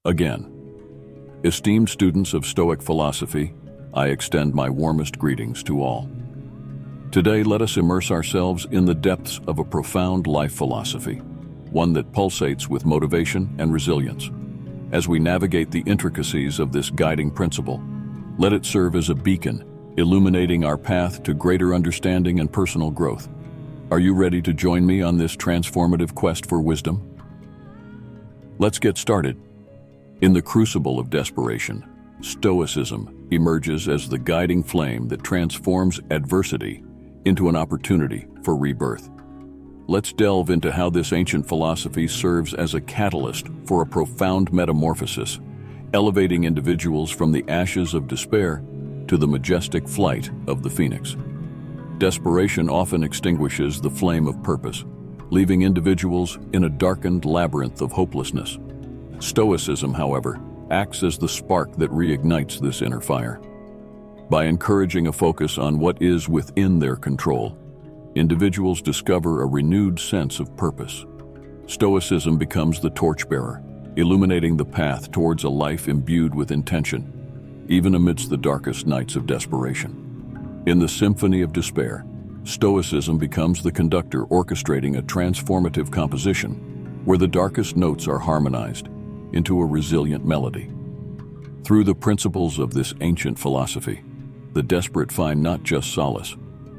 Again, esteemed students of Stoic philosophy, I extend my warmest greetings to all. Today, let us immerse ourselves in the depths of a profound life philosophy, one that pulsates with motivation and resilience. As we navigate the intricacies of this guiding principle, let it serve as a beacon, illuminating our path to greater understanding and personal growth. Are you ready to join me on this transformative quest for wisdom? Let's get started. In the crucible of desperation, Stoicism emerges as the guiding flame that transforms adversity into an opportunity for rebirth. Let's delve into how this ancient philosophy serves as a catalyst for a profound metamorphosis, elevating individuals from the ashes of despair to the majestic flight of the phoenix. Desperation often extinguishes the flame of purpose, leaving individuals in a darkened labyrinth of hopelessness. Stoicism, however, acts as the spark that reignites this inner fire. By encouraging a focus on what is within their control, individuals discover a renewed sense of purpose. Stoicism becomes the torchbearer, illuminating the path towards a life imbued with intention, even amidst the darkest nights of desperation. In the Symphony of Despair, Stoicism becomes the conductor orchestrating a transformative composition where the darkest notes are harmonized into a resilient melody. Through the principles of this ancient philosophy, the desperate find not just solace,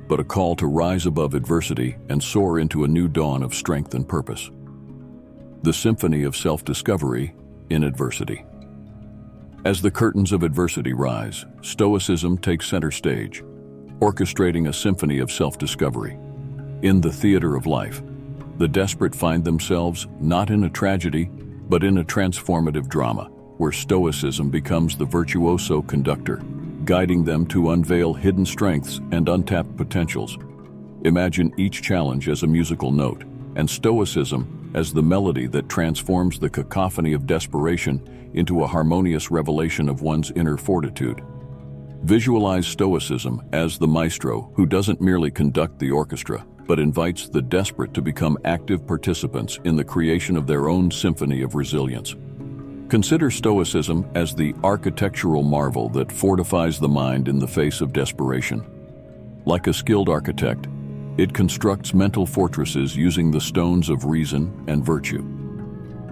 but a call to rise above adversity and soar into a new dawn of strength and purpose. The symphony of self-discovery in adversity. As the curtains of adversity rise, Stoicism takes center stage, orchestrating a symphony of self-discovery. In the theater of life, the desperate find themselves not in a tragedy, but in a transformative drama, where Stoicism becomes the virtuoso conductor, guiding them to unveil hidden strengths and untapped potentials. Imagine each challenge as a musical note, and Stoicism as the melody that transforms the cacophony of desperation into a harmonious revelation of one's inner fortitude. Visualize Stoicism as the maestro who doesn't merely conduct the orchestra, but invites the desperate to become active participants in the creation of their own symphony of resilience. Consider Stoicism as the architectural marvel that fortifies the mind in the face of desperation. Like a skilled architect, it constructs mental fortresses using the stones of reason and virtue.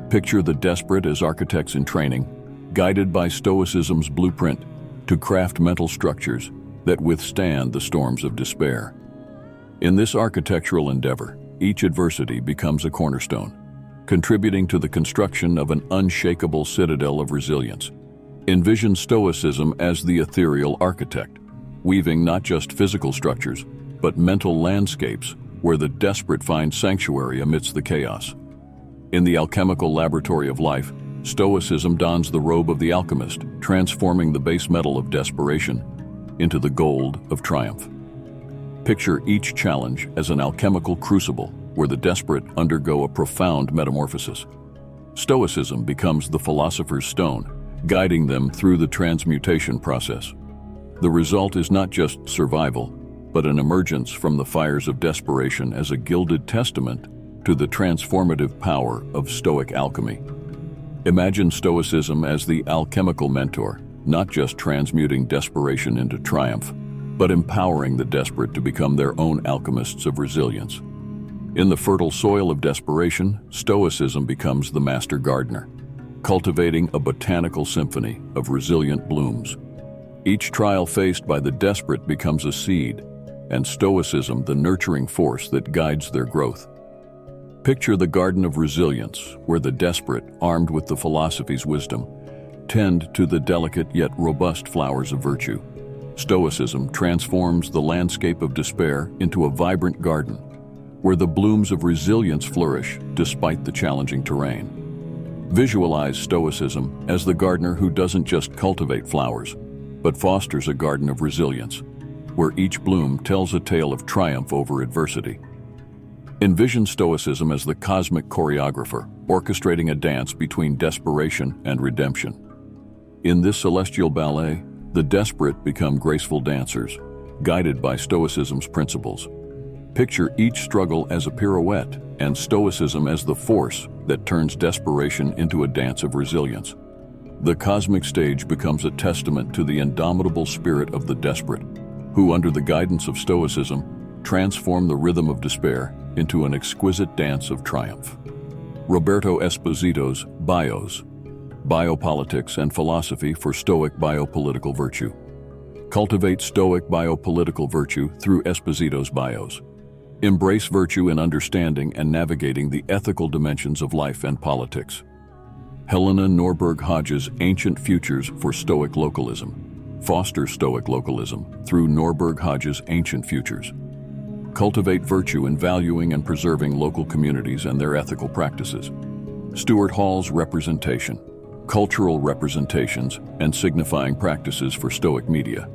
Picture the desperate as architects in training, guided by Stoicism's blueprint to craft mental structures that withstand the storms of despair. In this architectural endeavor, each adversity becomes a cornerstone, contributing to the construction of an unshakable citadel of resilience. Envision Stoicism as the ethereal architect, weaving not just physical structures, but mental landscapes where the desperate find sanctuary amidst the chaos. In the alchemical laboratory of life, Stoicism dons the robe of the alchemist, transforming the base metal of desperation into the gold of triumph. Picture each challenge as an alchemical crucible where the desperate undergo a profound metamorphosis. Stoicism becomes the philosopher's stone, guiding them through the transmutation process. The result is not just survival, but an emergence from the fires of desperation as a gilded testament to the transformative power of Stoic alchemy. Imagine Stoicism as the alchemical mentor, not just transmuting desperation into triumph, but empowering the desperate to become their own alchemists of resilience. In the fertile soil of desperation, Stoicism becomes the master gardener, cultivating a botanical symphony of resilient blooms. Each trial faced by the desperate becomes a seed, and Stoicism the nurturing force that guides their growth. Picture the garden of resilience, where the desperate, armed with the philosophy's wisdom, tend to the delicate yet robust flowers of virtue. Stoicism transforms the landscape of despair into a vibrant garden, where the blooms of resilience flourish despite the challenging terrain. Visualize Stoicism as the gardener who doesn't just cultivate flowers, but fosters a garden of resilience, where each bloom tells a tale of triumph over adversity. Envision Stoicism as the cosmic choreographer, orchestrating a dance between desperation and redemption. In this celestial ballet, the desperate become graceful dancers, guided by Stoicism's principles. Picture each struggle as a pirouette and Stoicism as the force that turns desperation into a dance of resilience. The cosmic stage becomes a testament to the indomitable spirit of the desperate, who, under the guidance of Stoicism, transform the rhythm of despair into an exquisite dance of triumph. Roberto Esposito's Bios, Biopolitics and Philosophy for Stoic Biopolitical Virtue. Cultivate Stoic biopolitical virtue through Esposito's Bios. Embrace virtue in understanding and navigating the ethical dimensions of life and politics. Helena Norberg Hodge's Ancient Futures for Stoic Localism. Foster Stoic localism through Norberg Hodge's Ancient Futures. Cultivate virtue in valuing and preserving local communities and their ethical practices. Stuart Hall's Representation. Cultural representations and signifying practices for Stoic media.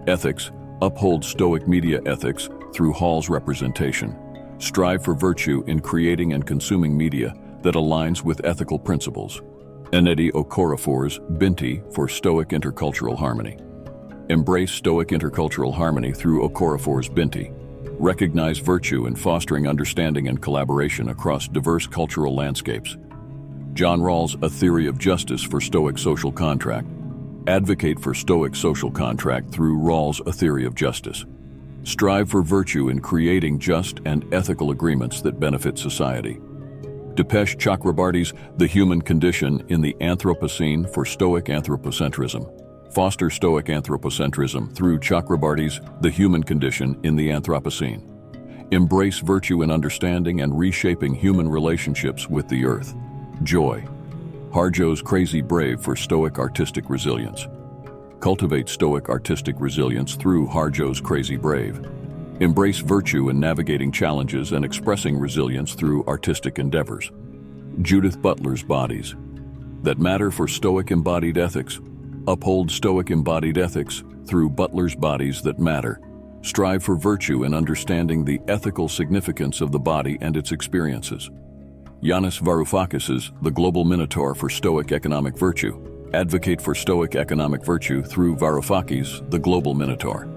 Ethics. Uphold Stoic media ethics through Hall's representation. Strive for virtue in creating and consuming media that aligns with ethical principles. Ennedi Okorafor's Binti for Stoic intercultural harmony. Embrace Stoic intercultural harmony through Okorafor's Binti. Recognize virtue in fostering understanding and collaboration across diverse cultural landscapes. John Rawls' A Theory of Justice for Stoic Social Contract. Advocate for Stoic social contract through Rawls' A Theory of Justice. Strive for virtue in creating just and ethical agreements that benefit society. Dipesh Chakrabarty's The Human Condition in the Anthropocene for Stoic Anthropocentrism. Foster Stoic anthropocentrism through Chakrabarty's The Human Condition in the Anthropocene. Embrace virtue in understanding and reshaping human relationships with the earth. Joy. Harjo's Crazy Brave for Stoic artistic resilience. Cultivate Stoic artistic resilience through Harjo's Crazy Brave. Embrace virtue in navigating challenges and expressing resilience through artistic endeavors. Judith Butler's Bodies That Matter for Stoic Embodied Ethics. Uphold Stoic embodied ethics through Butler's Bodies That Matter. Strive for virtue in understanding the ethical significance of the body and its experiences. Yanis Varoufakis's The Global Minotaur for Stoic Economic Virtue. Advocate for Stoic economic virtue through Varoufakis' The Global Minotaur.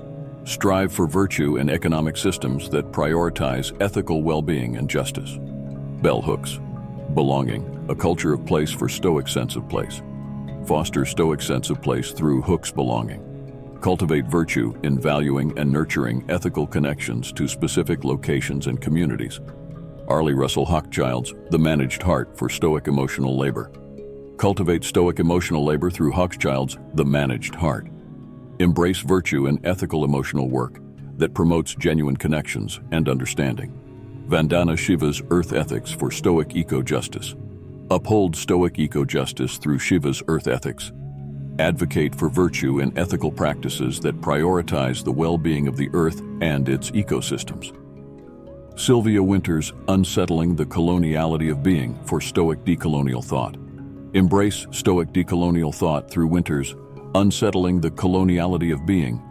Strive for virtue in economic systems that prioritize ethical well-being and justice. Bell Hooks. Belonging, a culture of place for Stoic sense of place. Foster Stoic sense of place through Hooks' belonging. Cultivate virtue in valuing and nurturing ethical connections to specific locations and communities. Arlie Russell Hochschild's The Managed Heart for Stoic emotional labor. Cultivate Stoic emotional labor through Hochschild's The Managed Heart. Embrace virtue in ethical emotional work that promotes genuine connections and understanding. Vandana Shiva's Earth Ethics for Stoic Eco-Justice. Uphold Stoic eco-justice through Shiva's Earth Ethics. Advocate for virtue in ethical practices that prioritize the well-being of the Earth and its ecosystems. Sylvia Wynter's Unsettling the Coloniality of Being for Stoic decolonial thought. Embrace Stoic decolonial thought through Wynter's Unsettling the Coloniality of Being.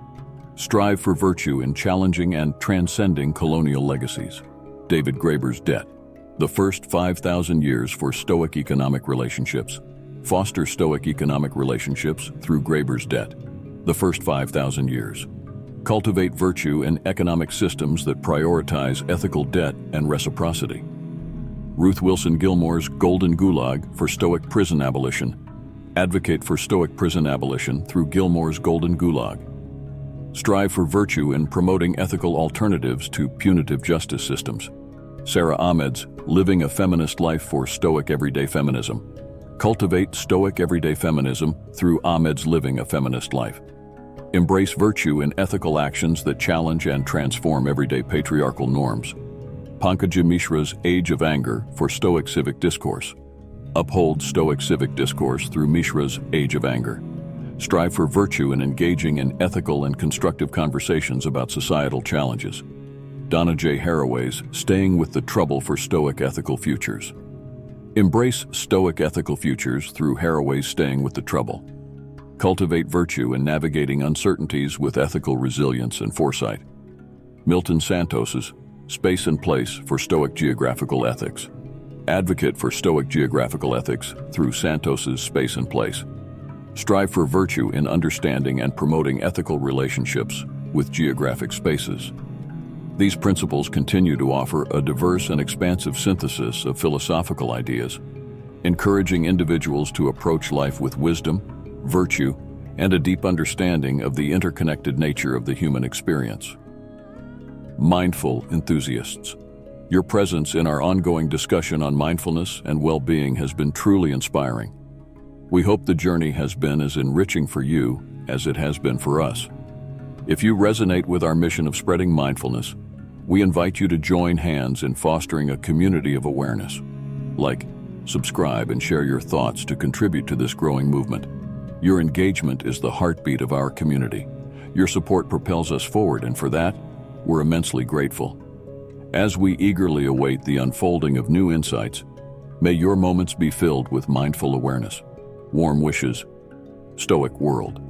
Strive for virtue in challenging and transcending colonial legacies. David Graeber's Debt. The First 5,000 Years for Stoic Economic Relationships. Foster Stoic economic relationships through Graeber's Debt. The First 5,000 Years. Cultivate virtue in economic systems that prioritize ethical debt and reciprocity. Ruth Wilson Gilmore's Golden Gulag for Stoic Prison Abolition. Advocate for Stoic prison abolition through Gilmore's Golden Gulag. Strive for virtue in promoting ethical alternatives to punitive justice systems. Sarah Ahmed's Living a Feminist Life for Stoic Everyday Feminism. Cultivate Stoic everyday feminism through Ahmed's Living a Feminist Life. Embrace virtue in ethical actions that challenge and transform everyday patriarchal norms. Pankaj Mishra's Age of Anger for Stoic Civic Discourse. Uphold Stoic civic discourse through Mishra's Age of Anger. Strive for virtue in engaging in ethical and constructive conversations about societal challenges. Donna J. Haraway's Staying with the Trouble for Stoic Ethical Futures. Embrace Stoic ethical futures through Haraway's Staying with the Trouble. Cultivate virtue in navigating uncertainties with ethical resilience and foresight. Milton Santos's Space and Place for Stoic Geographical Ethics. Advocate for Stoic geographical ethics through Santos's Space and Place. Strive for virtue in understanding and promoting ethical relationships with geographic spaces. These principles continue to offer a diverse and expansive synthesis of philosophical ideas, encouraging individuals to approach life with wisdom, virtue, and a deep understanding of the interconnected nature of the human experience. Mindful enthusiasts. Your presence in our ongoing discussion on mindfulness and well-being has been truly inspiring. We hope the journey has been as enriching for you as it has been for us. If you resonate with our mission of spreading mindfulness, we invite you to join hands in fostering a community of awareness. Like, subscribe, and share your thoughts to contribute to this growing movement. Your engagement is the heartbeat of our community. Your support propels us forward, and for that, we're immensely grateful. As we eagerly await the unfolding of new insights, may your moments be filled with mindful awareness. Warm wishes, Stoic World.